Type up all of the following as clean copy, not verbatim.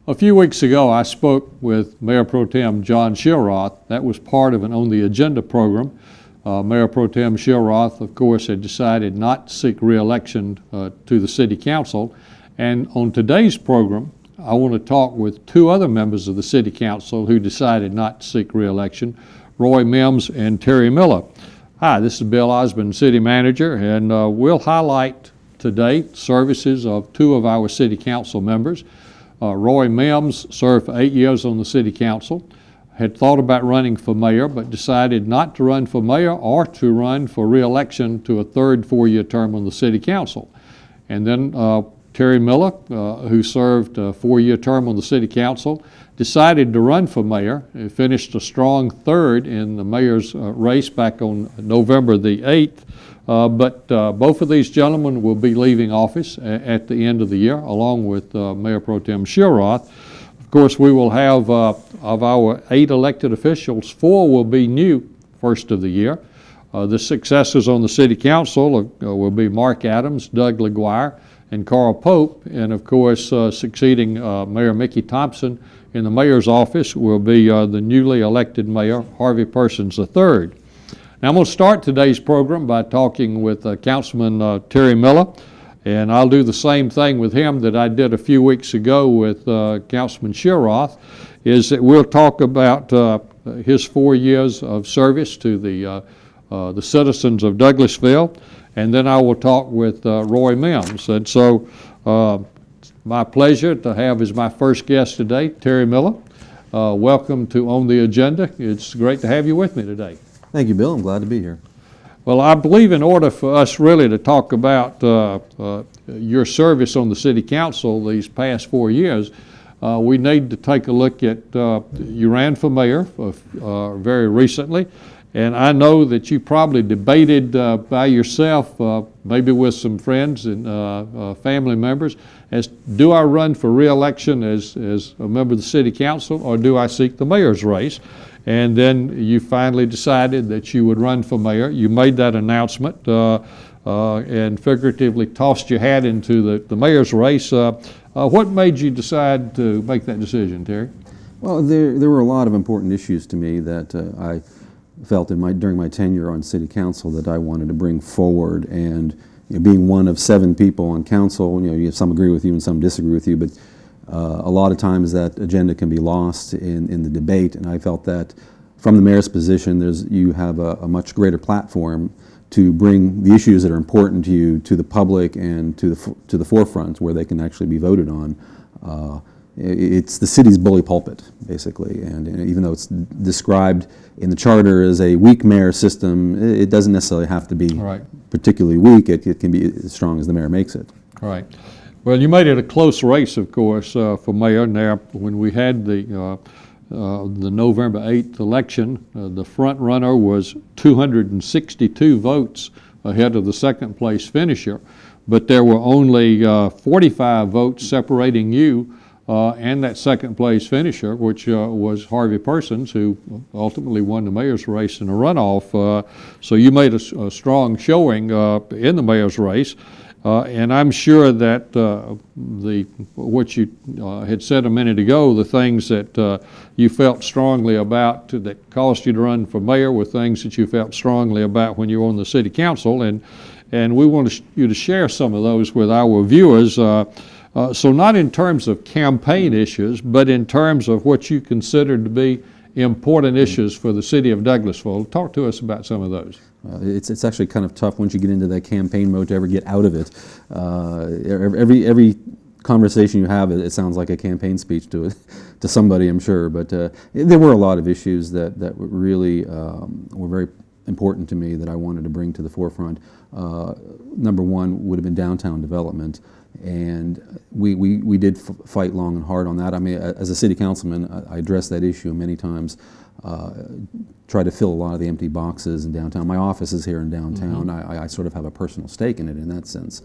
A few weeks ago, I spoke with Mayor Pro Tem John Shillroth. That was part of an On the Agenda program. Mayor Pro Tem Shillroth, of course, had decided not to seek re-election to the City Council. And on today's program, I want to talk with two other members of the City Council who decided not to seek re-election, Roy Mims and Terry Miller. Hi, this is Bill Osborne, City Manager, and we'll highlight today services of two of our City Council members. Roy Mims served for 8 years on the City Council, had thought about running for mayor, but decided not to run for mayor or to run for re-election to a third four-year term on the City Council. And then Terry Miller, who served a four-year term on the City Council, decided to run for mayor. He finished a strong third in the mayor's race back on November the 8th. But both of these gentlemen will be leaving office at the end of the year, along with Mayor Pro Tem Shillroth. Of course, we will have, of our 8 elected officials, 4 will be new first of the year. The successors on the City Council will be Mark Adams, Doug LaGuire, and Carl Pope. And of course, succeeding Mayor Mickey Thompson in the mayor's office will be the newly elected mayor, Harvey Persons III. Now, I'm going to start today's program by talking with Councilman Terry Miller, and I'll do the same thing with him that I did a few weeks ago with Councilman Shillroth, is that we'll talk about his 4 years of service to the citizens of Douglasville, and then I will talk with Roy Mims. And so, my pleasure to have as my first guest today, Terry Miller. Welcome to On the Agenda. It's great to have you with me today. Thank you, Bill. I'm glad to be here. Well, I believe in order for us really to talk about your service on the City Council these past 4 years, we need to take a look at, you ran for mayor very recently, and I know that you probably debated by yourself, maybe with some friends and family members, as do I run for re-election as a member of the City Council, or do I seek the mayor's race? And then you finally decided that you would run for mayor. You made that announcement and figuratively tossed your hat into the mayor's race. What made you decide to make that decision, Terry? Well, there were a lot of important issues to me that I felt during my tenure on City Council that I wanted to bring forward. And being one of 7 people on council, some agree with you and some disagree with you, but a lot of times that agenda can be lost in the debate, and I felt that from the mayor's position, you have a much greater platform to bring the issues that are important to you to the public and to the forefront where they can actually be voted on. It's the city's bully pulpit, basically, and even though it's described in the charter as a weak mayor system, it doesn't necessarily have to be particularly weak. It can be as strong as the mayor makes it. Right. Well, you made it a close race, of course, for mayor. Now, when we had the November 8th election, the front runner was 262 votes ahead of the second place finisher, but there were only 45 votes separating you and that second place finisher, which was Harvey Persons, who ultimately won the mayor's race in a runoff. So you made a strong showing in the mayor's race. And I'm sure that what you had said a minute ago, the things that you felt strongly about that caused you to run for mayor were things that you felt strongly about when you were on the City Council, and we want you to share some of those with our viewers. So not in terms of campaign issues, but in terms of what you consider to be important issues for the city of Douglasville. Talk to us about some of those. It's actually kind of tough once you get into that campaign mode to ever get out of it. Every conversation you have, it sounds like a campaign speech to somebody, I'm sure. But there were a lot of issues that really were very important to me that I wanted to bring to the forefront. Number one would have been downtown development. And we did fight long and hard on that. I mean, as a city councilman, I addressed that issue many times, try to fill a lot of the empty boxes in downtown. My office is here in downtown. I sort of have a personal stake in it in that sense.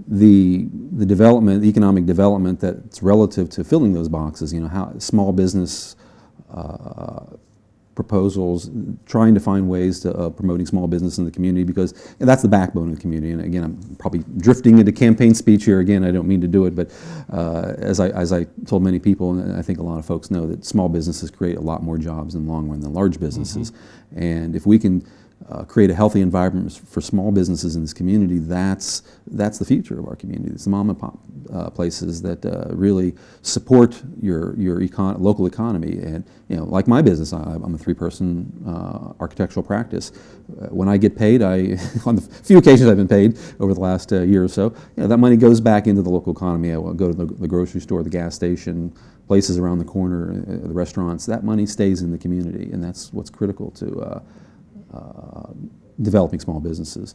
The development, the economic development that's relative to filling those boxes, how small business proposals, trying to find ways to promoting small business in the community, because that's the backbone of the community. And again, I'm probably drifting into campaign speech here again. I don't mean to do it, but as I told many people, and I think a lot of folks know, that small businesses create a lot more jobs in the long run than large businesses. And if we can create a healthy environment for small businesses in this community, that's the future of our community. It's the mom and pop places that really support your local economy. And like my business, I'm a 3-person architectural practice. When I get paid, on the few occasions I've been paid over the last year or so, that money goes back into the local economy. I will go to the grocery store, the gas station, places around the corner, the restaurants. That money stays in the community, and that's what's critical to developing small businesses.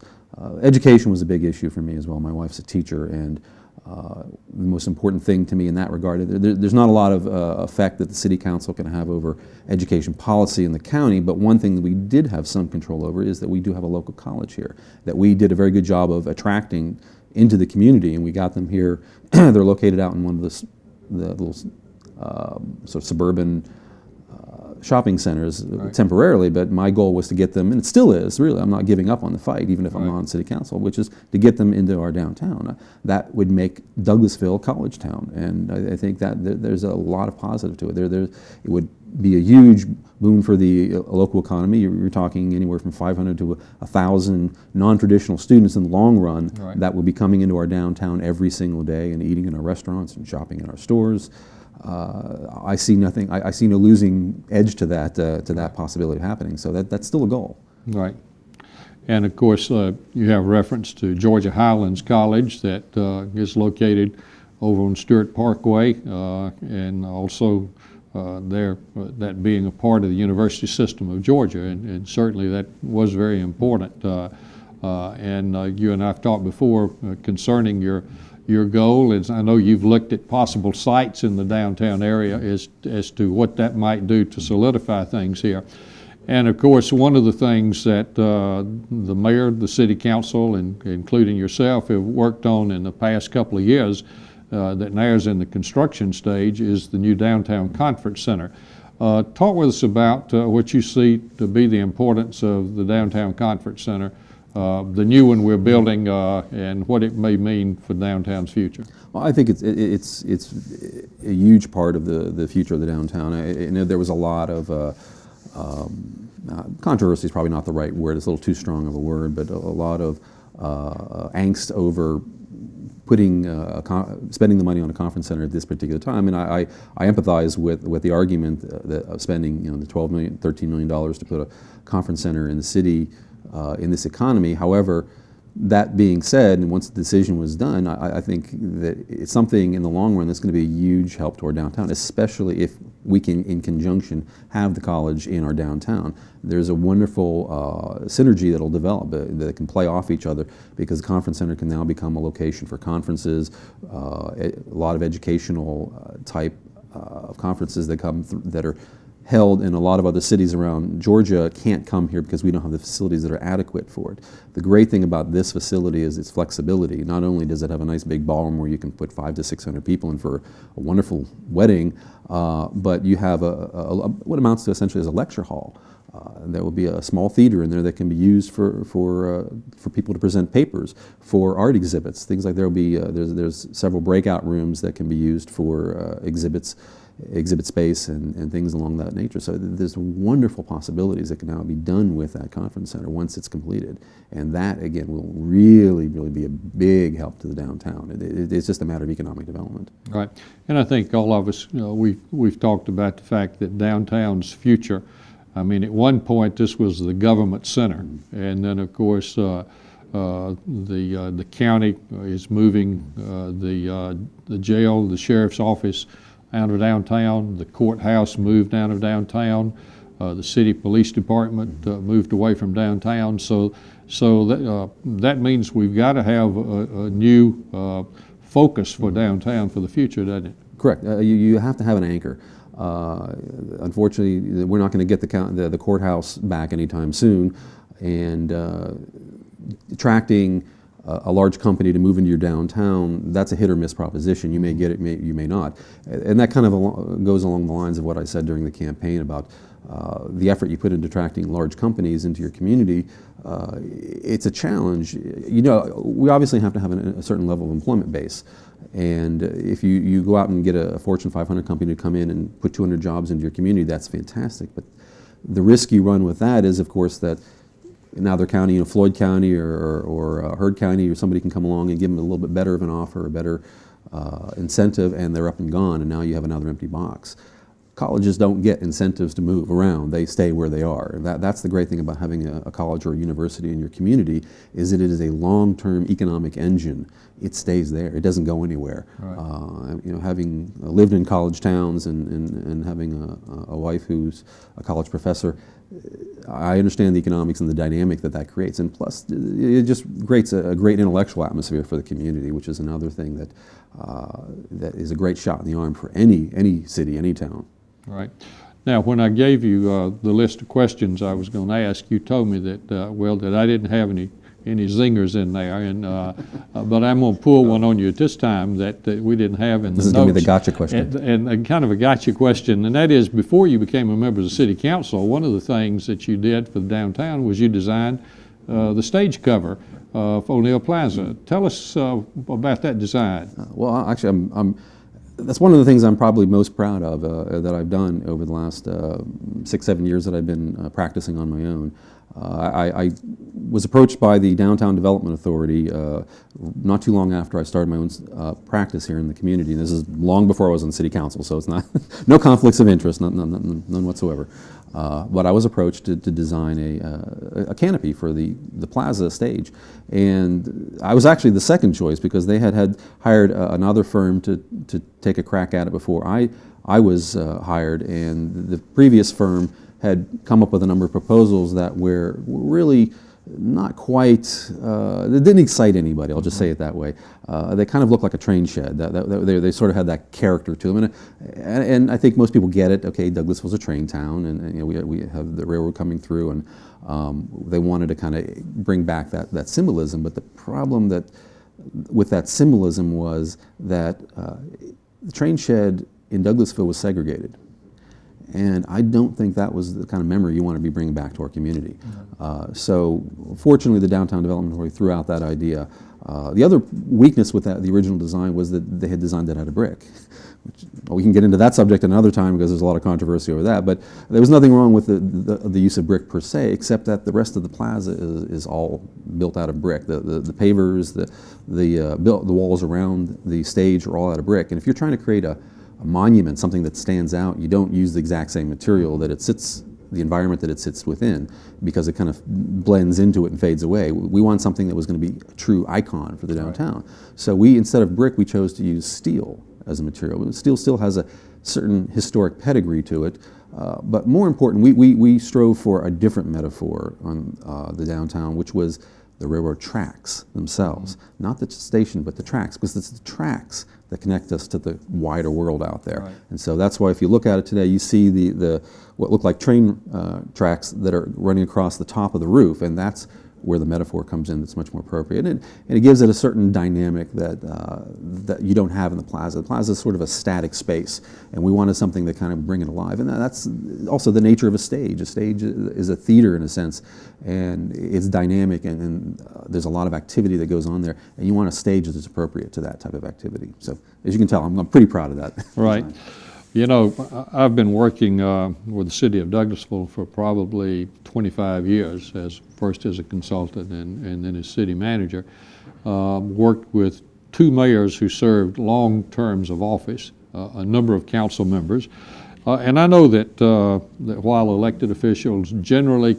Education was a big issue for me as well. My wife's a teacher, and the most important thing to me in that regard, there's not a lot of effect that the city council can have over education policy in the county, but one thing that we did have some control over is that we do have a local college here, that we did a very good job of attracting into the community, and we got them here. They're located out in one of the little sort of suburban shopping centers temporarily, but my goal was to get them, and it still is, really, I'm not giving up on the fight, even if I'm not on city council, which is to get them into our downtown. That would make Douglasville a college town, and I think that there's a lot of positive to it. It would be a huge boon for the local economy. You're talking anywhere from 500 to 1,000 non-traditional students in the long run that will be coming into our downtown every single day and eating in our restaurants and shopping in our stores. I see nothing. I see no losing edge to that possibility of happening. So that's still a goal. Right. And of course, you have reference to Georgia Highlands College that is located over on Stewart Parkway, and also that being a part of the university system of Georgia, and certainly that was very important. And you and I have talked before concerning your goal is, I know you've looked at possible sites in the downtown area as to what that might do to solidify things here. And of course, one of the things that the mayor, the city council, and including yourself, have worked on in the past couple of years that now is in the construction stage is the new downtown conference center. Talk with us about what you see to be the importance of the downtown conference center, the new one we're building, and what it may mean for downtown's future. Well, I think it's a huge part of the future of the downtown. I know there was a lot of controversy is probably not the right word. It's a little too strong of a word, but a lot of angst over spending the money on a conference center at this particular time, and I empathize with the argument of spending the $13 million to put a conference center in the city in this economy. However, that being said, and once the decision was done, I think that it's something in the long run that's going to be a huge help to our downtown, especially if we can, in conjunction, have the college in our downtown. There's a wonderful synergy that'll develop that can play off each other, because the conference center can now become a location for conferences, a lot of educational type of conferences that are held in a lot of other cities around Georgia can't come here because we don't have the facilities that are adequate for it. The great thing about this facility is its flexibility. Not only does it have a nice big ballroom where you can put 500 to 600 people in for a wonderful wedding, but you have what amounts to essentially as a lecture hall. There will be a small theater in there that can be used for people to present papers, for art exhibits, things like there will be. There's several breakout rooms that can be used for exhibit space and things along that nature. So there's wonderful possibilities that can now be done with that conference center once it's completed. And that, again, will really, really be a big help to the downtown. It's just a matter of economic development. Right. And I think all of us, we've talked about the fact that downtown's future, I mean, at one point this was the government center. And then, of course, the county is moving the jail, the sheriff's office out of downtown. The courthouse moved out of downtown. The city police department moved away from downtown. So that means we've got to have a new focus for downtown for the future, doesn't it? Correct. You have to have an anchor. Unfortunately, we're not going to get the courthouse back anytime soon, and attracting a large company to move into your downtown, that's a hit or miss proposition. You may get it, you may not. And that kind of goes along the lines of what I said during the campaign about the effort you put into attracting large companies into your community, it's a challenge. You know, we obviously have to have a certain level of employment base. And if you go out and get a Fortune 500 company to come in and put 200 jobs into your community, that's fantastic. But the risk you run with that is, of course, that in other county, you know, Floyd County or Heard County, or somebody can come along and give them a little bit better of an offer, a better incentive, and they're up and gone, and now you have another empty box. Colleges don't get incentives to move around. They stay where they are. That's the great thing about having a college or a university in your community, is that it is a long-term economic engine. It stays there. It doesn't go anywhere. Right. You know, having lived in college towns and having a wife who's a college professor, I understand the economics and the dynamic that creates. And plus, it just creates a great intellectual atmosphere for the community, which is another thing that is a great shot in the arm for any city, any town. Right. Now, when I gave you the list of questions I was going to ask, you told me that that I didn't have any zingers in there, and but I'm going to pull one on you at this time that we didn't have in the notes. This is going to be the gotcha question. And kind of a gotcha question, and that is, before you became a member of the City Council, one of the things that you did for the downtown was you designed the stage cover for O'Neill Plaza. Tell us about that design. Well, actually, that's one of the things I'm probably most proud of that I've done over the last 6-7 years that I've been practicing on my own. I was approached by the Downtown Development Authority not too long after I started my own practice here in the community. And this is long before I was on City Council, so it's not no conflicts of interest, none whatsoever. But I was approached to design a canopy for the Plaza stage, and I was actually the second choice because they had hired another firm to take a crack at it before I was hired, and the previous firm had come up with a number of proposals that were really not quite, they didn't excite anybody, I'll just say it that way. They kind of looked like a train shed. They sort of had that character to them. And I think most people get it. Okay, Douglas was a train town, and you know, we have the railroad coming through, and they wanted to kind of bring back that symbolism. But the problem with that symbolism was that the train shed in Douglasville was segregated. And I don't think that was the kind of memory you want to be bringing back to our community. Mm-hmm. So fortunately, the Downtown Development Authority threw out that idea. The other weakness with the original design was that they had designed it out of brick. We can get into that subject another time because there's a lot of controversy over that. But there was nothing wrong with the use of brick per se, except that the rest of the plaza is all built out of brick. The pavers, the walls around the stage are all out of brick. And if you're trying to create a monument, something that stands out, you don't use the exact same material that the environment that it sits within, because it kind of blends into it and fades away. We want something that was going to be a true icon for the downtown. Right. So instead of brick, we chose to use steel as a material. Steel still has a certain historic pedigree to it, but more important, we strove for a different metaphor on the downtown, which was the railroad tracks themselves. Mm-hmm. Not the station, but the tracks, because it's the tracks that connect us to the wider world out there. Right. And so that's why if you look at it today, you see what look like train tracks that are running across the top of the roof, and that's where the metaphor comes in that's much more appropriate. And it gives it a certain dynamic that you don't have in the plaza. The plaza is sort of a static space, and we wanted something that kind of bring it alive. And that's also the nature of a stage. A stage is a theater in a sense, and it's dynamic, and there's a lot of activity that goes on there, and you want a stage that's appropriate to that type of activity. So as you can tell, I'm pretty proud of that. Right. You know, I've been working with the city of Douglasville for probably 25 years, first as a consultant and then as city manager. Worked with 2 mayors who served long terms of office, a number of council members. And I know that while elected officials generally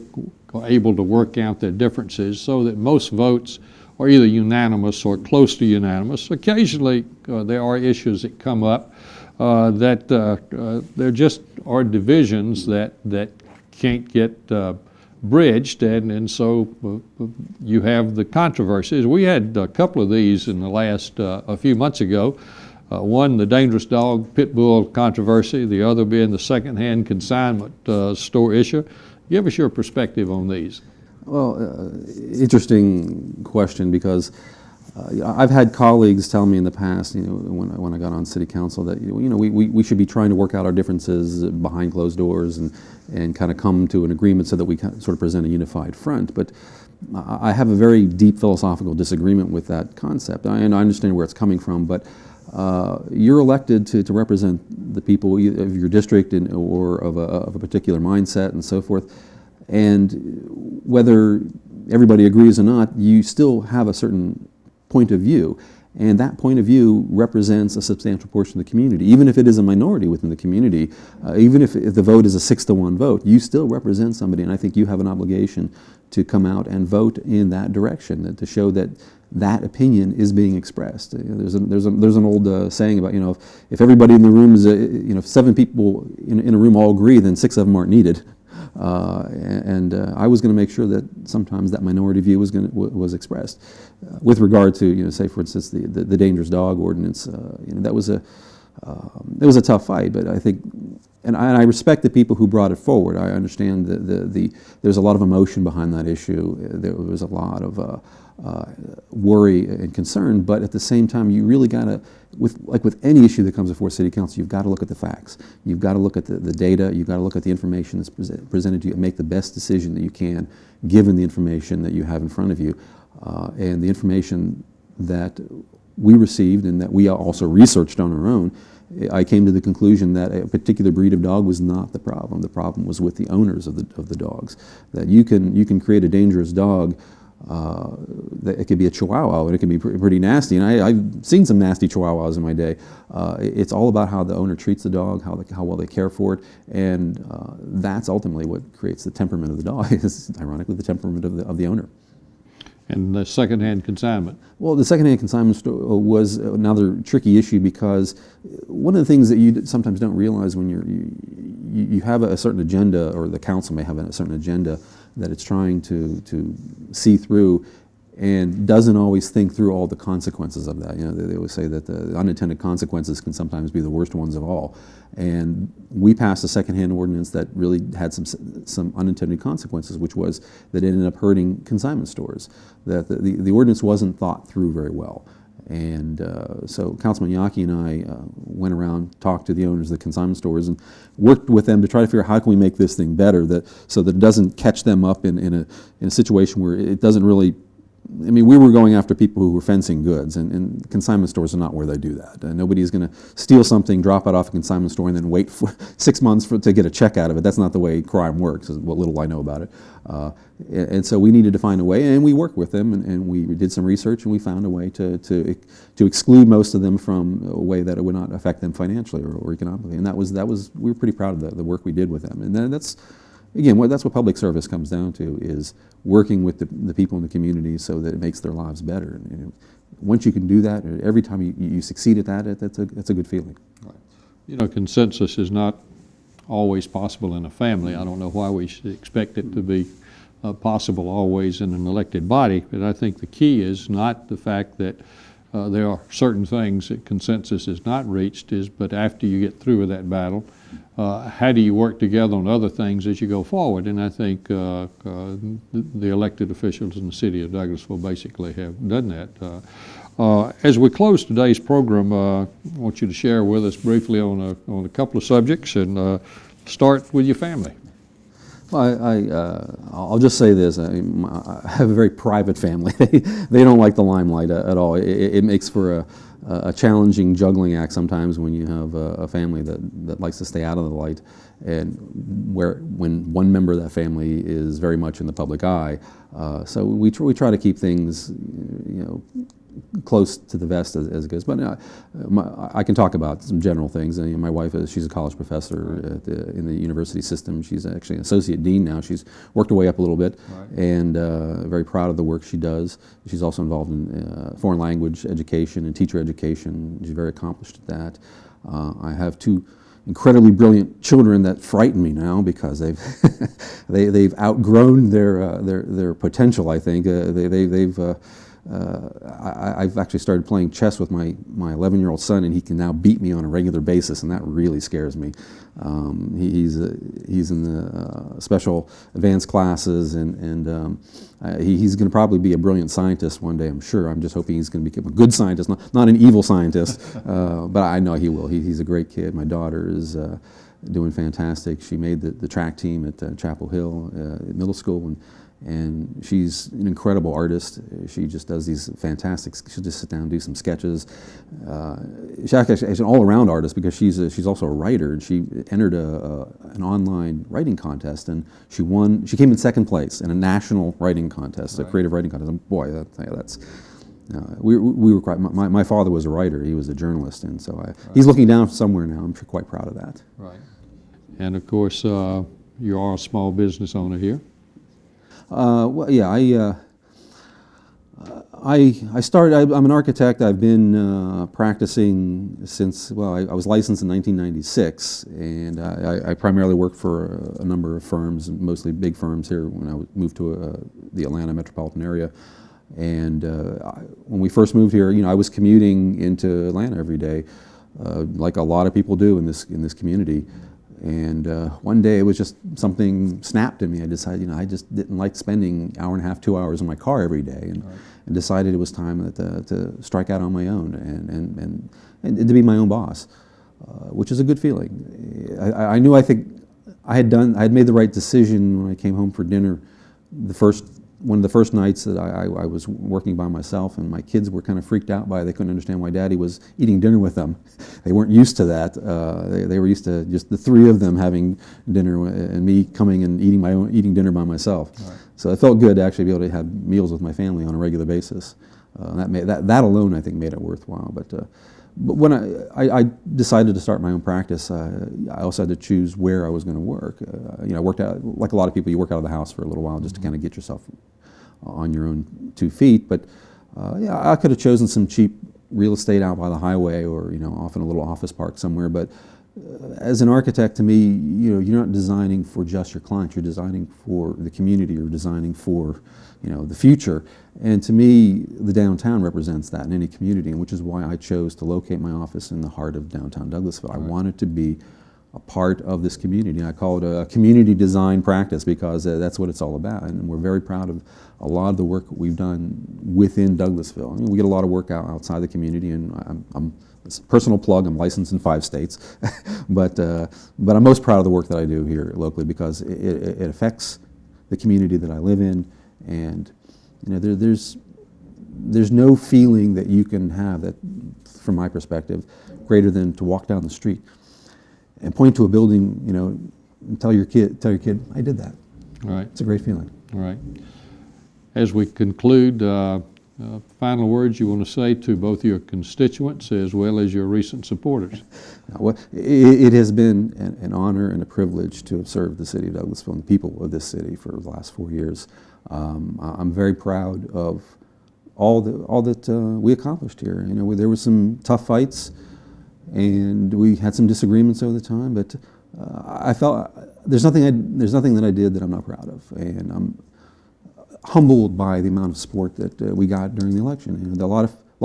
are able to work out their differences so that most votes are either unanimous or close to unanimous, occasionally there are issues that come up that there just are divisions that can't get bridged, and so you have the controversies. We had a couple of these in the last a few months ago. One, the dangerous dog pit bull controversy, the other being the secondhand consignment store issue. Give us your perspective on these. Well, interesting question, because I've had colleagues tell me in the past, when I got on city council, that we should be trying to work out our differences behind closed doors and kind of come to an agreement so that we sort of present a unified front. But I have a very deep philosophical disagreement with that concept. I understand where it's coming from, but you're elected to represent the people of your district or of a particular mindset and so forth. And whether everybody agrees or not, you still have a certain point of view. And that point of view represents a substantial portion of the community. Even if it is a minority within the community, even if the vote is a 6-to-1 vote, you still represent somebody. And I think you have an obligation to come out and vote in that direction, to show that that opinion is being expressed. There's an old saying about, if everybody in the room is, if 7 people in a room all agree, then 6 of them aren't needed. I was going to make sure that sometimes that minority view was expressed. With regard to, say for instance, the dangerous dog ordinance, that was it was a tough fight, but I think, and I respect the people who brought it forward. I understand there's a lot of emotion behind that issue. There was a lot of worry and concern, but at the same time, you really got to, with any issue that comes before City Council, you've got to look at the facts. You've got to look at the data. You've got to look at the information that's presented to you and make the best decision that you can, given the information that you have in front of you. And the information that we received and that we also researched on our own, I came to the conclusion that a particular breed of dog was not the problem. The problem was with the owners of the dogs. That you can create a dangerous dog. It could be a Chihuahua, and it can be pretty nasty. And I've seen some nasty Chihuahuas in my day. It's all about how the owner treats the dog, how well they care for it, and that's ultimately what creates the temperament of the dog. It's ironically the temperament of the owner. And the secondhand consignment. Well, the secondhand consignment was another tricky issue, because one of the things that you sometimes don't realize when you have a certain agenda, or the council may have a certain agenda that it's trying to see through, and doesn't always think through all the consequences of that. They always say that the unintended consequences can sometimes be the worst ones of all. And we passed a secondhand ordinance that really had some unintended consequences, which was that it ended up hurting consignment stores. That the ordinance wasn't thought through very well. And so Councilman Yaki and I went around, talked to the owners of the consignment stores, and worked with them to try to figure out how can we make this thing better, so that it doesn't catch them up in a situation where it doesn't really. I mean, we were going after people who were fencing goods, and consignment stores are not where they do that. Nobody's going to steal something, drop it off a consignment store, and then wait for 6 months to get a check out of it. That's not the way crime works, is what little I know about it. And so we needed to find a way, and we worked with them, and we did some research, and we found a way to exclude most of them from a way that it would not affect them financially or economically. And that was we were pretty proud of the work we did with them. And then that's what public service comes down to, is working with the people in the community so that it makes their lives better. And once you can do that, every time you succeed at that, that's a good feeling. Right. Consensus is not always possible in a family. I don't know why we should expect it to be possible always in an elected body, but I think the key is not the fact that there are certain things that consensus is not reached, but after you get through with that battle, how do you work together on other things as you go forward? And I think the elected officials in the city of Douglasville basically have done that. As we close today's program, I want you to share with us briefly on a couple of subjects, and start with your family. Well, I'll just say this. I have a very private family. They don't like the limelight at all. It makes for a challenging juggling act sometimes when you have a family that likes to stay out of the light, and when one member of that family is very much in the public eye. So we try to keep things, close to the vest as it goes. But I can talk about some general things. My wife she's a college professor in the university system. She's actually an associate dean now. She's worked her way up a little bit, and very proud of the work she does. She's also involved in foreign language education and teacher education. She's very accomplished at that. I have 2 incredibly brilliant children that frighten me now, because they've outgrown their potential. I think they've I've actually started playing chess with my 11-year-old son, and he can now beat me on a regular basis, and that really scares me. He's in the special advanced classes, and he's going to probably be a brilliant scientist one day, I'm sure. I'm just hoping he's going to become a good scientist, not an evil scientist, but I know he will. He's a great kid. My daughter is doing fantastic. She made the track team at Chapel Hill Middle School, and she's an incredible artist. She just does these fantastic, she'll just sit down and do some sketches. She's an all-around artist because she's also a writer, and she entered an online writing contest, and she won. She came in second place in a national writing contest, a creative writing contest. And boy, that's we were quite, my father was a writer, he was a journalist, and so he's looking down somewhere now. I'm quite proud of that. Right. And of course, you are a small business owner here. Well, yeah, I started, I'm an architect. I've been practicing since, well, I was licensed in 1996, and I primarily worked for a number of firms, mostly big firms here when I moved to the Atlanta metropolitan area. And when we first moved here, I was commuting into Atlanta every day, like a lot of people do in this community. And one day it was just something snapped in me. I decided, I just didn't like spending hour and a half, 2 hours in my car every day, and decided it was time to strike out on my own and to be my own boss, which is a good feeling. I knew, I think I had made the right decision when I came home for dinner. One of the first nights that I was working by myself, and my kids were kind of freaked out by it. They couldn't understand why Daddy was eating dinner with them. They weren't used to that. They were used to just the three of them having dinner and me coming and eating dinner by myself. Right. So it felt good to actually be able to have meals with my family on a regular basis. That alone, I think, made it worthwhile. But when I decided to start my own practice, I also had to choose where I was going to work. I worked out, like a lot of people, you work out of the house for a little while just to kind of get yourself on your own 2 feet. But yeah, I could have chosen some cheap real estate out by the highway, or off in a little office park somewhere. But as an architect, to me, you're not designing for just your clients. You're designing for the community. You're designing for the future. And to me, the downtown represents that in any community, and which is why I chose to locate my office in the heart of downtown Douglasville. Right. I wanted to be a part of this community. I call it a community design practice because that's what it's all about. And we're very proud of a lot of the work we've done within Douglasville. We get a lot of work outside the community, and it's a personal plug, I'm licensed in 5 states, but I'm most proud of the work that I do here locally because it affects the community that I live in, and there's no feeling that you can have that, from my perspective, greater than to walk down the street and point to a building, and tell your kid, I did that. Right. It's a great feeling. All right. As we conclude, final words you want to say to both your constituents as well as your recent supporters? Well, it has been an honor and a privilege to have served the city of Douglasville and the people of this city for the last 4 years. I'm very proud of all that we accomplished here. There were some tough fights, and we had some disagreements over the time, but I felt there's nothing that I did that I'm not proud of, and I'm humbled by the amount of support that we got during the election. A lot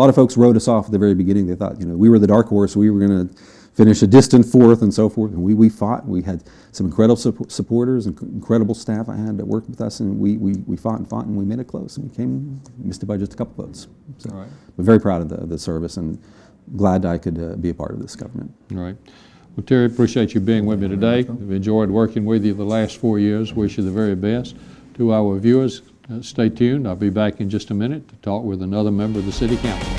of folks wrote us off at the very beginning. They thought we were the dark horse, we were going to finish a distant fourth and so forth, and we fought. We had some incredible supporters and incredible staff I had that worked with us, and we fought and we made it close, and missed it by just a couple votes. So, right. We're very proud of the service, and glad I could be a part of this government. All right. Well, Terry, appreciate you being with me today. I've enjoyed working with you the last 4 years. Wish you the very best. To our viewers, stay tuned. I'll be back in just a minute to talk with another member of the City Council.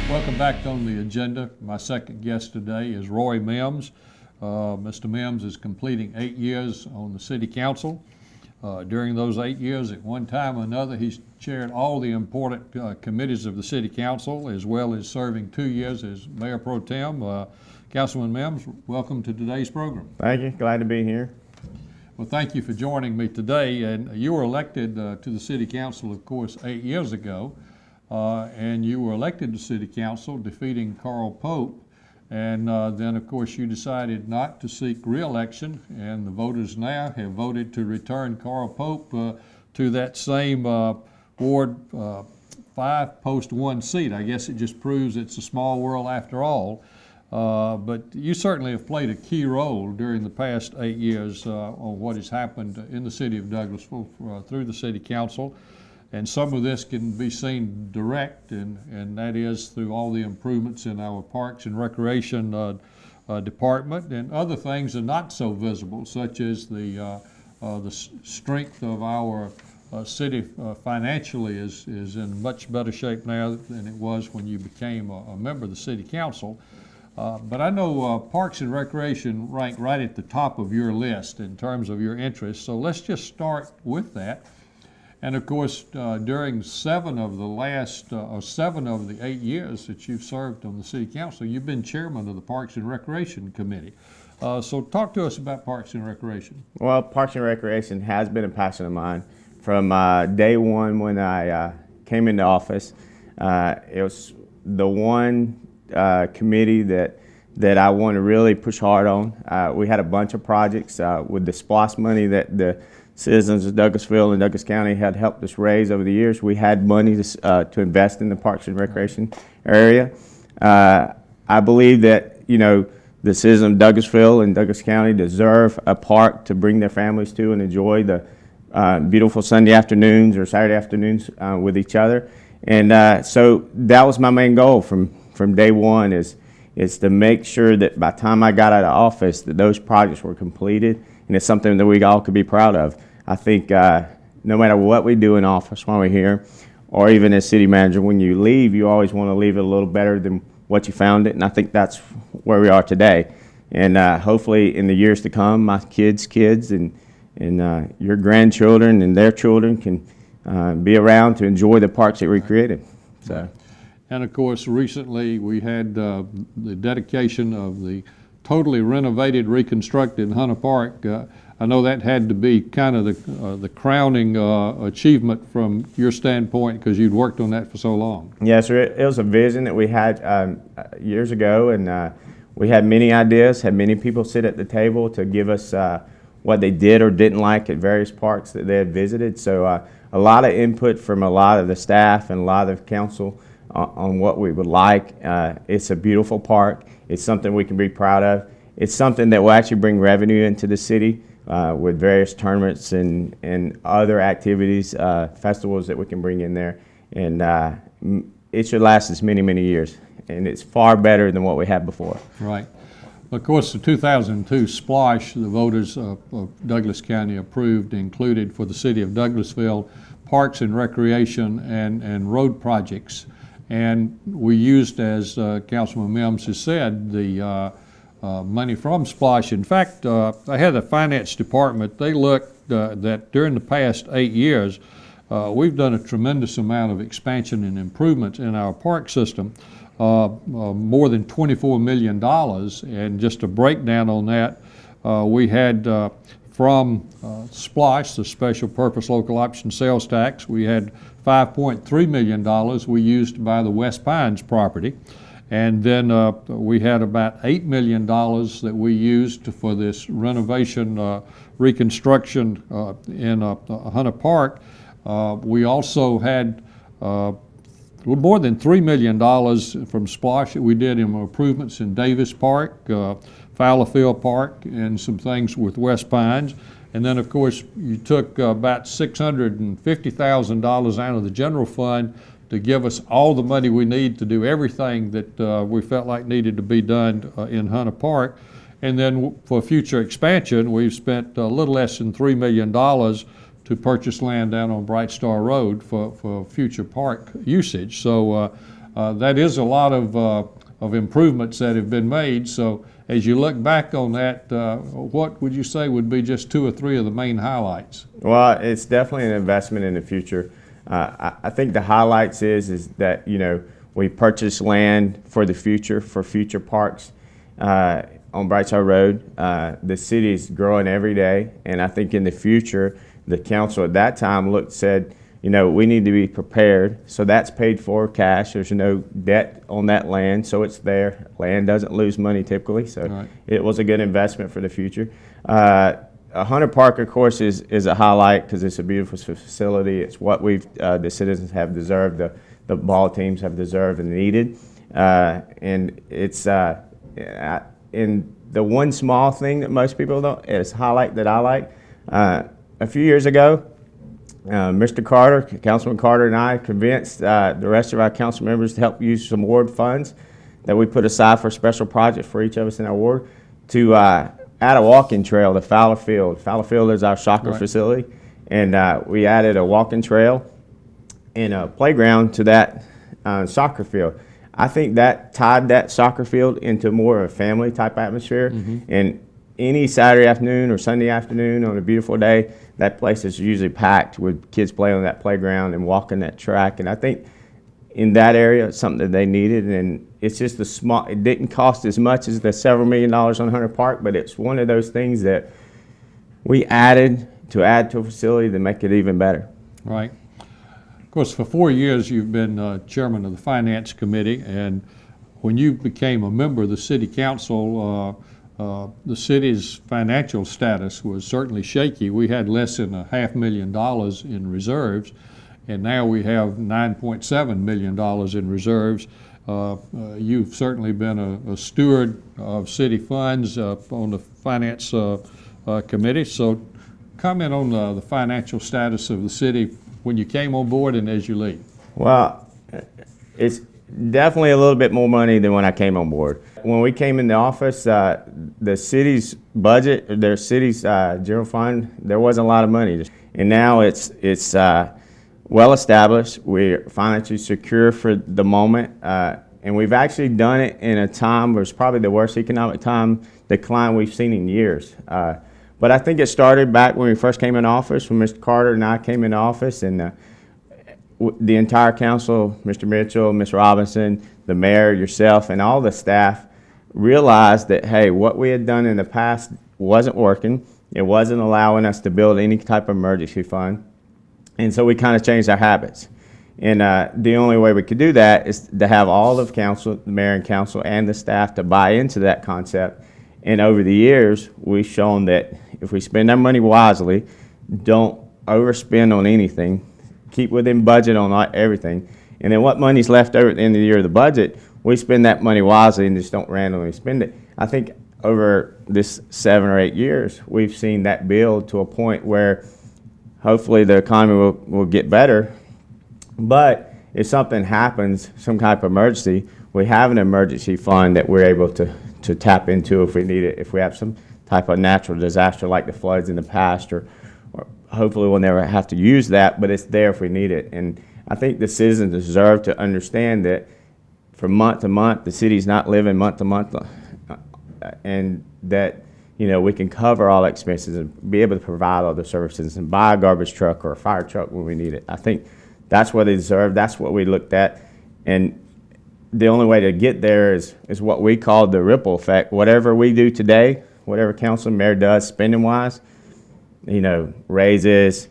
Welcome back on the agenda. My second guest today is Roy Mims. Mr. Mims is completing 8 years on the City Council. During those 8 years, at one time or another, he's chaired all the important committees of the City Council, as well as serving 2 years as Mayor Pro Tem. Councilman Mims, welcome to today's program. Thank you. Glad to be here. Well, thank you for joining me today. And you were elected to the City Council, of course, 8 years ago. And you were elected to City Council, defeating Carl Pope. And then, of course, you decided not to seek re-election. And the voters now have voted to return Carl Pope to that same Ward 5, Post 1 seat. I guess it just proves it's a small world after all. But you certainly have played a key role during the past 8 years on what has happened in the city of Douglasville through the City Council. And some of this can be seen direct, and that is through all the improvements in our Parks and Recreation department, and other things are not so visible, such as the strength of our city financially is in much better shape now than it was when you became a member of the City Council. But I know Parks and Recreation rank right at the top of your list in terms of your interests, so let's just start with that. And of course, during 7 of the 8 years that you've served on the City Council, you've been chairman of the Parks and Recreation Committee. So talk to us about Parks and Recreation. Well, Parks and Recreation has been a passion of mine from day one when I came into office. It was the one committee that I want to really push hard on. We had a bunch of projects with the SPLOST money that the citizens of Douglasville and Douglas County had helped us raise over the years. We had money to invest in the Parks and Recreation area. I believe that, you know, the citizens of Douglasville and Douglas County deserve a park to bring their families to and enjoy the beautiful Sunday afternoons or Saturday afternoons with each other. And so that was my main goal from day one is to make sure that by the time I got out of office that those projects were completed, and it's something that we all could be proud of. I think no matter what we do in office while we're here, or even as city manager, when you leave, you always want to leave it a little better than what you found it, and I think that's where we are today. And hopefully in the years to come, my kids' kids and your grandchildren and their children can be around to enjoy the parks that we created. So. And of course, recently we had the dedication of the totally renovated, reconstructed Hunter Park. I know that had to be kind of the crowning achievement from your standpoint because you'd worked on that for so long. Yes, sir. It was a vision that we had years ago, and we had many ideas, had many people sit at the table to give us what they did or didn't like at various parks that they had visited. So a lot of input from a lot of the staff and a lot of the council on what we would like. It's a beautiful park. It's something we can be proud of. It's something that will actually bring revenue into the city with various tournaments and other activities, festivals that we can bring in there. And it should last us many, many years. And it's far better than what we had before. Right. Of course, the 2002 Splosh, the voters of Douglas County approved, included for the city of Douglasville parks and recreation and road projects. And we used, as Councilman Mims has said, the money from Splosh. In fact, I had the finance department, they looked that during the past 8 years, we've done a tremendous amount of expansion and improvements in our park system, more than $24 million. And just a breakdown on that, we had from SPLOSH, the Special Purpose Local Option Sales Tax, we had $5.3 million we used by the West Pines property. And then we had about $8 million that we used for this renovation, reconstruction in Hunter Park. We also had more than $3 million from SPLOSH that we did in improvements in Davis Park, Fowlerfield Park, and some things with West Pines. And then, of course, you took about $650,000 out of the general fund to give us all the money we need to do everything that we felt like needed to be done in Hunter Park. And then for future expansion, we've spent a little less than $3 million to purchase land down on Bright Star Road for future park usage. So that is a lot of improvements that have been made. So as you look back on that, what would you say would be just 2 or 3 of the main highlights? Well, it's definitely an investment in the future. I think the highlights is that, you know, we purchased land for the future, for future parks. on Brightside Road. The city is growing every day, and I think in the future, the council at that time said, you know, we need to be prepared. So that's paid for cash. There's no debt on that land, so it's there. Land doesn't lose money typically, so Right. it was a good investment for the future. Hunter Park, of course, is a highlight because it's a beautiful facility. It's what the citizens have deserved, the ball teams have deserved and needed. And it's in the one small thing that most people don't, it's a highlight that I like. A few years ago, Mr. Carter, Councilman Carter, and I convinced the rest of our council members to help use some ward funds that we put aside for a special project for each of us in our ward to add a walking trail to Fowler Field. Fowler Field is our soccer Right. facility, and we added a walking trail and a playground to that soccer field. I think that tied that soccer field into more of a family type atmosphere. And any Saturday afternoon or Sunday afternoon on a beautiful day, that place is usually packed with kids playing on that playground and walking that track. And I think in that area, it's something that they needed. And it's just it didn't cost as much as the several $1 million on Hunter Park, but it's one of those things that we added to a facility to make it even better. Right. Of course, for 4 years, you've been chairman of the Finance Committee, and when you became a member of the City Council, the city's financial status was certainly shaky. We had less than $500,000 in reserves, and now we have $9.7 million in reserves. You've certainly been a steward of city funds on the Finance Committee. So comment on the financial status of the city when you came on board and as you leave. Well, it's definitely a little bit more money than when I came on board. When we came in the office, the city's budget, their city's general fund, there wasn't a lot of money. And now it's well established. We're financially secure for the moment. And we've actually done it in a time where it's probably the worst economic decline we've seen in years. But I think it started back when we first came in office, when Mr. Carter and I came into office, and the entire council, Mr. Mitchell, Ms. Robinson, the mayor, yourself, and all the staff realized that, hey, what we had done in the past wasn't working. It wasn't allowing us to build any type of emergency fund. And so we kind of changed our habits. And the only way we could do that is to have all of council, the mayor and council, and the staff to buy into that concept. And over the years, we've shown that if we spend our money wisely, don't overspend on anything, keep within budget on everything, and then what money's left over at the end of the year of the budget, we spend that money wisely and just don't randomly spend it. I think over this 7 or 8 years, we've seen that build to a point where hopefully the economy will get better. But if something happens, some type of emergency, we have an emergency fund that we're able to tap into if we need it, if we have some type of natural disaster like the floods in the past, or hopefully we'll never have to use that, but it's there if we need it. And I think the citizens deserve to understand that from month to month, the city's not living month to month, and that, you know, we can cover all expenses and be able to provide all the services and buy a garbage truck or a fire truck when we need it. I think that's what they deserve. That's what we looked at. And the only way to get there is what we call the ripple effect. Whatever we do today, whatever council and mayor does spending-wise, you know, raises,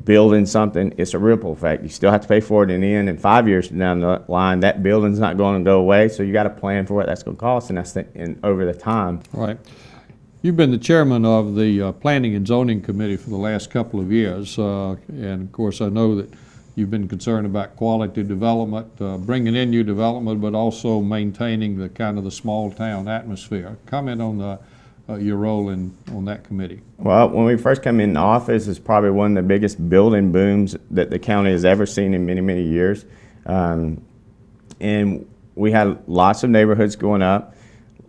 building something, it's a ripple effect. You still have to pay for it in the end, and 5 years down the line, that building's not going to go away, so you got to plan for what that's going to cost, and that's over the time. Right. You've been the chairman of the Planning and Zoning Committee for the last couple of years, and of course I know that you've been concerned about quality development, bringing in new development, but also maintaining the kind of the small town atmosphere. Comment on your role on that committee. Well, when we first came in office, it's probably one of the biggest building booms that the county has ever seen in many, many years. And we had lots of neighborhoods going up,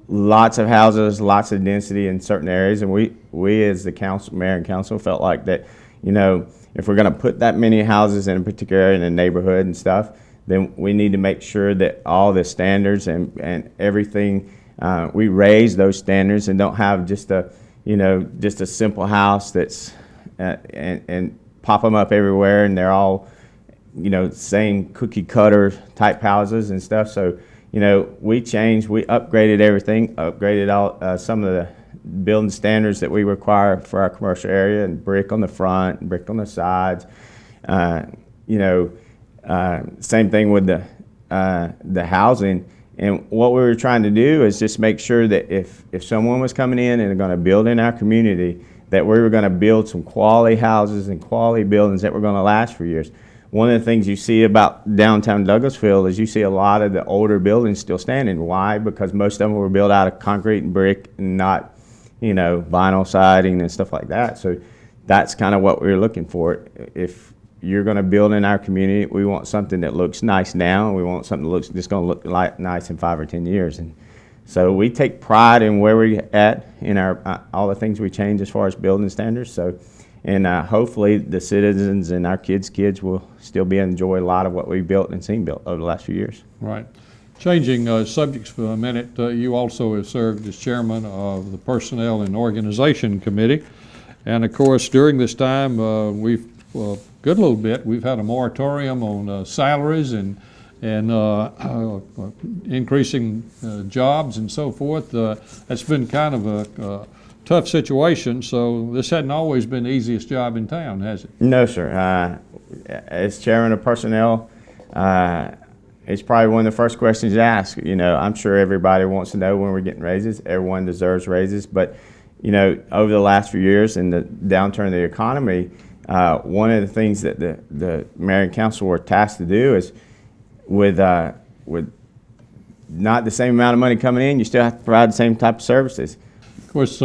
lots of houses, lots of density in certain areas, and we as the council, mayor and council, felt like that, you know, if we're going to put that many houses in a particular area in a neighborhood and stuff, then we need to make sure that all the standards and everything, we raise those standards and don't have just a, you know, just a simple house that's and pop them up everywhere and they're all, you know, same cookie cutter type houses and stuff. So, you know, we upgraded everything, upgraded all some of the building standards that we require for our commercial area, and brick on the front, and brick on the sides. You know, same thing with the housing. And what we were trying to do is just make sure that if someone was coming in and going to build in our community, that we were going to build some quality houses and quality buildings that were going to last for years. One of the things you see about downtown Douglasville is you see a lot of the older buildings still standing. Why? Because most of them were built out of concrete and brick and not, you know, vinyl siding and stuff like that. So that's kind of what we're looking for. If you're going to build in our community, we want something that looks nice now, and we want something that looks just going to look like nice in 5 or 10 years. And so we take pride in where we're at in our all the things we change as far as building standards. So, and hopefully the citizens and our kids' will still be enjoy a lot of what we've built and seen built over the last few years. Right. Changing subjects for a minute, you also have served as chairman of the Personnel and Organization Committee. And of course, during this time, we've good little bit. We've had a moratorium on salaries and increasing jobs and so forth. It's been kind of a tough situation. So this hadn't always been the easiest job in town, has it? No, sir. As chairman of personnel, it's probably one of the first questions you ask. You know, I'm sure everybody wants to know when we're getting raises. Everyone deserves raises, but you know, over the last few years in the downturn of the economy, one of the things that the mayor and council were tasked to do is with not the same amount of money coming in, you still have to provide the same type of services. Of course,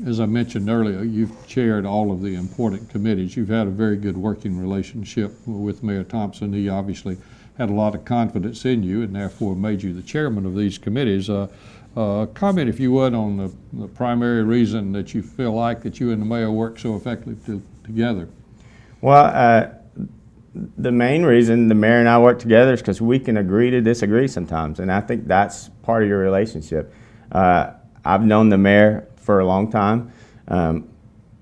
as I mentioned earlier, you've chaired all of the important committees. You've had a very good working relationship with Mayor Thompson. He obviously had a lot of confidence in you and therefore made you the chairman of these committees. Comment, if you would, on the primary reason that you feel like that you and the mayor work so effectively together. Well, the main reason the mayor and I work together is because we can agree to disagree sometimes, and I think that's part of your relationship. I've known the mayor for a long time.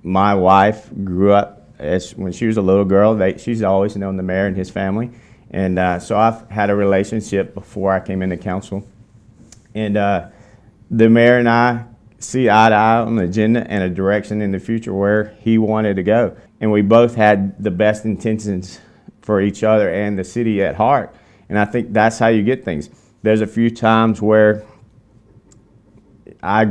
My wife grew up when she was a little girl. She's always known the mayor and his family, and so I've had a relationship before I came into council. And the mayor and I see eye to eye on the agenda and a direction in the future where he wanted to go. And we both had the best intentions for each other and the city at heart. And I think that's how you get things. There's a few times where I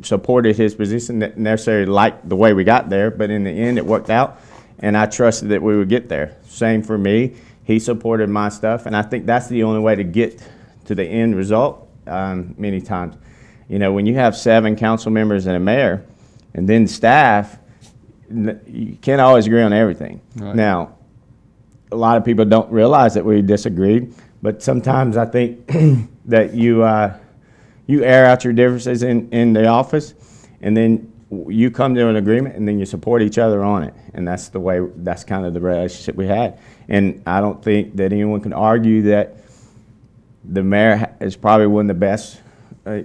supported his position, not necessarily liked the way we got there, but in the end it worked out, and I trusted that we would get there. Same for me. He supported my stuff, and I think that's the only way to get to the end result many times. You know, when you have 7 council members and a mayor, and then staff, you can't always agree on everything. Right. Now, a lot of people don't realize that we disagreed, but sometimes I think that you air out your differences in the office, and then you come to an agreement, and then you support each other on it. And that's kind of the relationship we had. And I don't think that anyone can argue that the mayor is probably one of the best,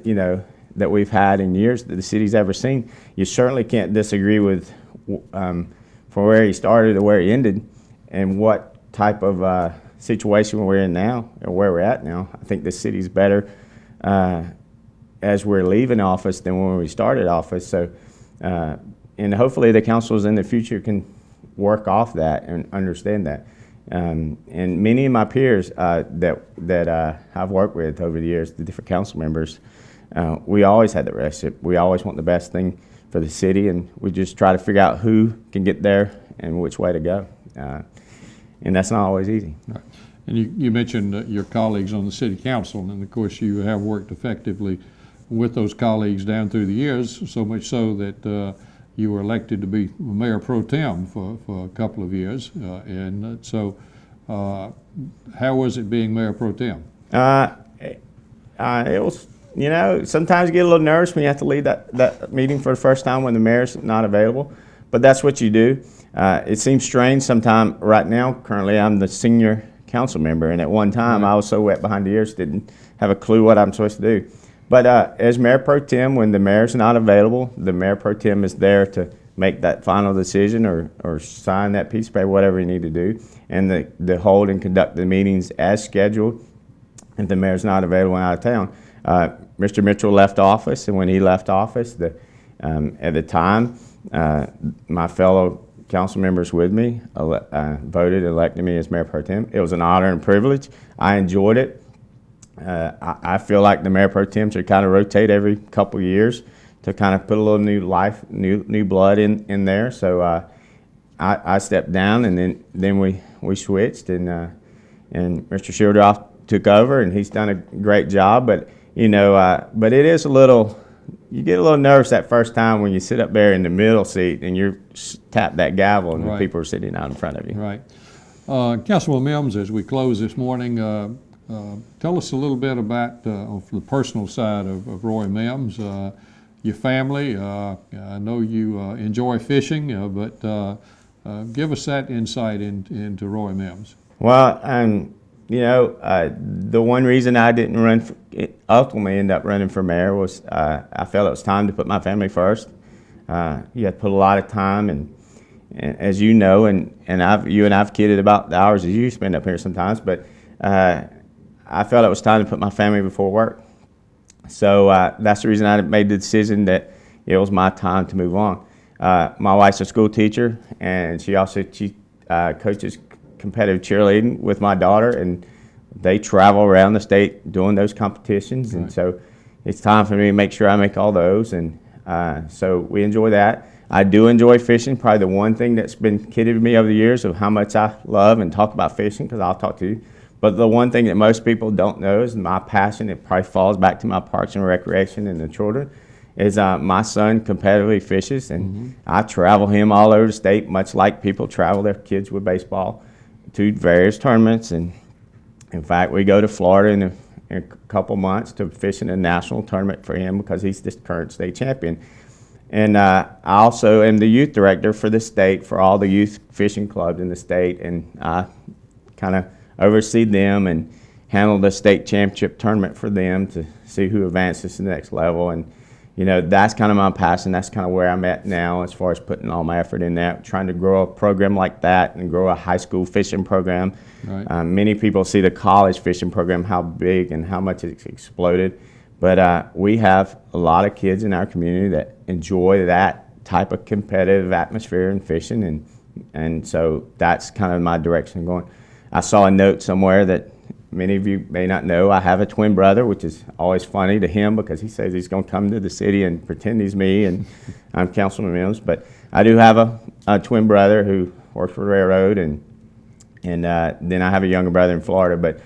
you know, that we've had in years that the city's ever seen. You certainly can't disagree with from where he started to where he ended and what type of situation we're in now or where we're at now. I think the city's better as we're leaving office than when we started office. So, and hopefully the councils in the future can work off that and understand that. And many of my peers that I've worked with over the years, the different council members, we always had that relationship. We always want the best thing for the city, and we just try to figure out who can get there and which way to go. And that's not always easy. Right. And you mentioned your colleagues on the city council, and of course you have worked effectively with those colleagues down through the years, so much so that you were elected to be Mayor Pro Tem for a couple of years. So how was it being Mayor Pro Tem? It was, you know, sometimes you get a little nervous when you have to lead that meeting for the first time when the mayor's not available, but that's what you do. It seems strange sometimes. Right now, currently, I'm the senior council member, and at one time I was so wet behind the ears, didn't have a clue what I'm supposed to do. But as Mayor Pro Tem, when the mayor's not available, the Mayor Pro Tem is there to make that final decision or sign that piece of paper, whatever you need to do, and to hold and conduct the meetings as scheduled. if the mayor's not available and out of town. Mr. Mitchell left office, and when he left office, at the time, my fellow council members with me voted, elected me as Mayor Pro Tem. It was an honor and privilege. I enjoyed it. I feel like the Mayor Pro Tem should kind of rotate every couple of years to kind of put a little new life, new blood in there. So I stepped down, and then we switched, and Mr. Shildroth took over, and he's done a great job. But but it is a little. You get a little nervous that first time when you sit up there in the middle seat and you tap that gavel and Right. the people are sitting out in front of you. Right. Councilman Mims, as we close this morning, tell us a little bit about the personal side of Roy Mims, your family. I know you enjoy fishing, but give us that insight into Roy Mims. Well, the one reason I didn't ultimately end up running for mayor was I felt it was time to put my family first. You have to put a lot of time, and as you know, and you and I've kidded about the hours that you spend up here sometimes, but I felt it was time to put my family before work. So that's the reason I made the decision that it was my time to move on. My wife's a school teacher, and she coaches competitive cheerleading with my daughter, and they travel around the state doing those competitions. Right. And so it's time for me to make sure I make all those, and so we enjoy that. I do enjoy fishing. Probably the one thing that's been kidded to me over the years of how much I love and talk about fishing, because I'll talk to you. But the one thing that most people don't know is my passion. It probably falls back to my parks and recreation and the children. Is my son competitively fishes, and I travel him all over the state, much like people travel their kids with baseball to various tournaments. And in fact, we go to Florida in a couple months to fish in a national tournament for him because he's the current state champion. And I also am the youth director for the state for all the youth fishing clubs in the state, and I kind of oversee them and handle the state championship tournament for them to see who advances to the next level. And that's kind of my passion. That's kind of where I'm at now as far as putting all my effort in that, trying to grow a program like that and grow a high school fishing program. Right. Many people see the college fishing program, how big and how much it's exploded. But we have a lot of kids in our community that enjoy that type of competitive atmosphere in fishing. And so that's kind of my direction going. I saw a note somewhere that many of you may not know. I have a twin brother, which is always funny to him because he says he's going to come to the city and pretend he's me, and I'm Councilman Mims. But I do have a twin brother who works for the railroad, and then I have a younger brother in Florida. But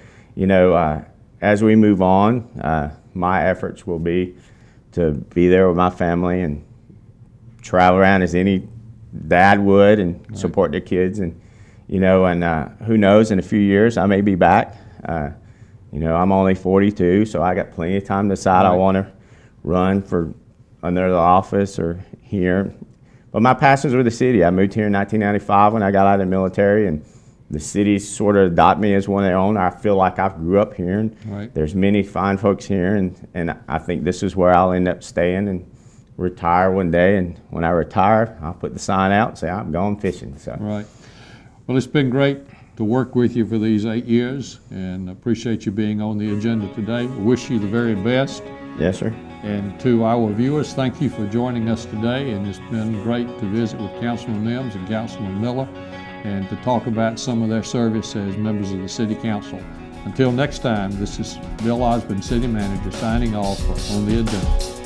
as we move on, my efforts will be to be there with my family and travel around as any dad would and Right. support their kids. And who knows, in a few years I may be back. I'm only 42, so I got plenty of time to decide I Right. want to run for another office or here. But my passion's with the city. I moved here in 1995 when I got out of the military, and the city sort of adopted me as one of their own. I feel like I grew up here, and Right. there's many fine folks here, and I think this is where I'll end up staying and retire one day. And when I retire, I'll put the sign out and say I'm going fishing. So. Right. Well, it's been great to work with you for these 8 years, and appreciate you being on the agenda today. Wish you the very best. Yes, sir. And to our viewers, thank you for joining us today. And it's been great to visit with Councilman Mims and Councilman Miller and to talk about some of their service as members of the City Council. Until next time, this is Bill Osborne, City Manager, signing off for On the Agenda.